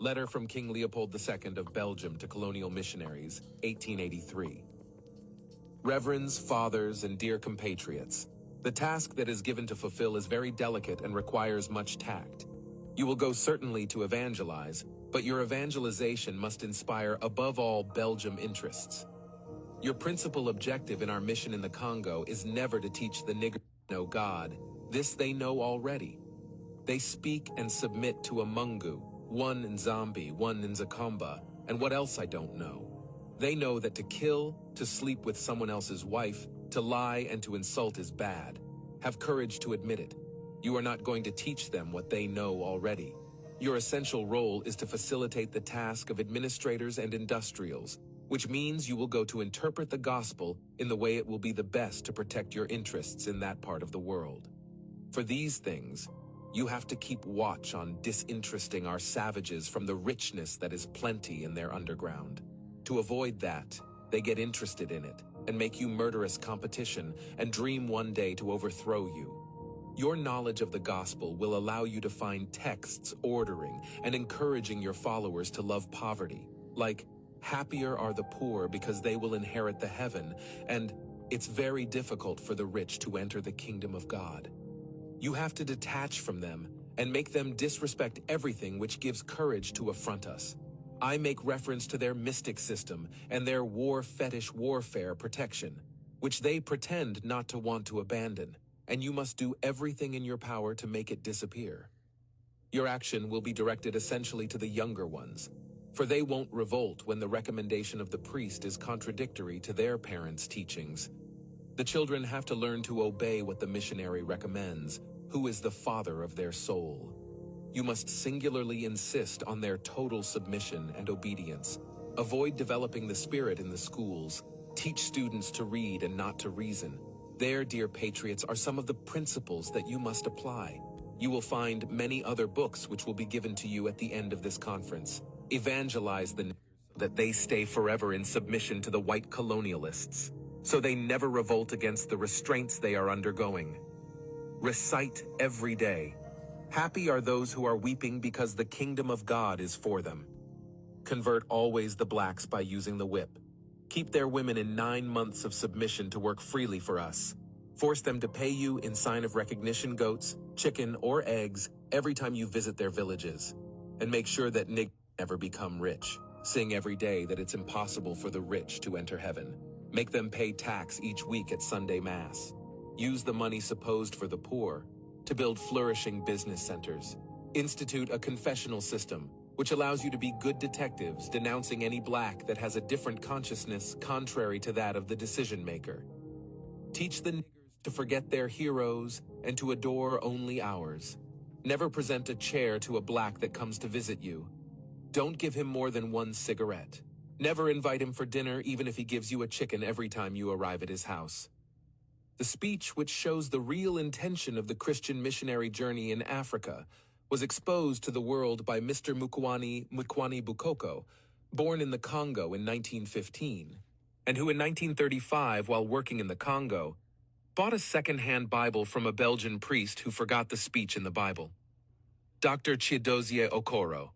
Letter from King Leopold II of Belgium to colonial missionaries, 1883. Reverends, fathers, and dear compatriots, the task that is given to fulfill is very delicate and requires much tact. You will go certainly to evangelize, but your evangelization must inspire above all Belgium interests. Your principal objective in our mission in the Congo is never to teach the Nig-Ger to know God. This they know already. They speak and submit to a Mungu, one in Zambi, one in Zakomba, and what else I don't know. They know that to kill, to sleep with someone else's wife, to lie and to insult is bad. Have courage to admit it. You are not going to teach them what they know already. Your essential role is to facilitate the task of administrators and industrials, which means you will go to interpret the gospel in the way it will be the best to protect your interests in that part of the world. For these things, you have to keep watch on disinteresting our savages from the richness that is plenty in their underground. To avoid that, they get interested in it and make you murderous competition and dream one day to overthrow you. Your knowledge of the gospel will allow you to find texts ordering and encouraging your followers to love poverty, like, happier are the poor because they will inherit the heaven, and it's very difficult for the rich to enter the kingdom of God. You have to detach from them and make them disrespect everything which gives courage to affront us. I make reference to their mystic system and their war fetish warfare protection, which they pretend not to want to abandon, and you must do everything in your power to make it disappear. Your action will be directed essentially to the younger ones, for they won't revolt when the recommendation of the priest is contradictory to their parents' teachings. The children have to learn to obey what the missionary recommends, who is the father of their soul. You must singularly insist on their total submission and obedience. Avoid developing the spirit in the schools. Teach students to read and not to reason. There, dear patriots, are some of the principles that you must apply. You will find many other books which will be given to you at the end of this conference. Evangelize the Nig-Ger so that they stay forever in submission to the white colonialists, so they never revolt against the restraints they are undergoing. Recite every day. Happy are those who are weeping because the kingdom of God is for them. Convert always the blacks by using the whip. Keep their women in 9 months of submission to work freely for us. Force them to pay you in sign of recognition goats, chicken, or eggs every time you visit their villages. And make sure that Nig never become rich. Sing every day that it's impossible for the rich to enter heaven. Make them pay tax each week at Sunday Mass. Use the money supposed for the poor to build flourishing business centers. Institute a confessional system, which allows you to be good detectives denouncing any black that has a different consciousness contrary to that of the decision maker. Teach the niggers to forget their heroes and to adore only ours. Never present a chair to a black that comes to visit you. Don't give him more than 1 cigarette. Never invite him for dinner even if he gives you a chicken every time you arrive at his house. The speech which shows the real intention of the Christian missionary journey in Africa was exposed to the world by Mr. Mukwani Bukoko, born in the Congo in 1915, and who in 1935, while working in the Congo, bought a second-hand Bible from a Belgian priest who forgot the speech in the Bible. Dr. Chidozie Okoro,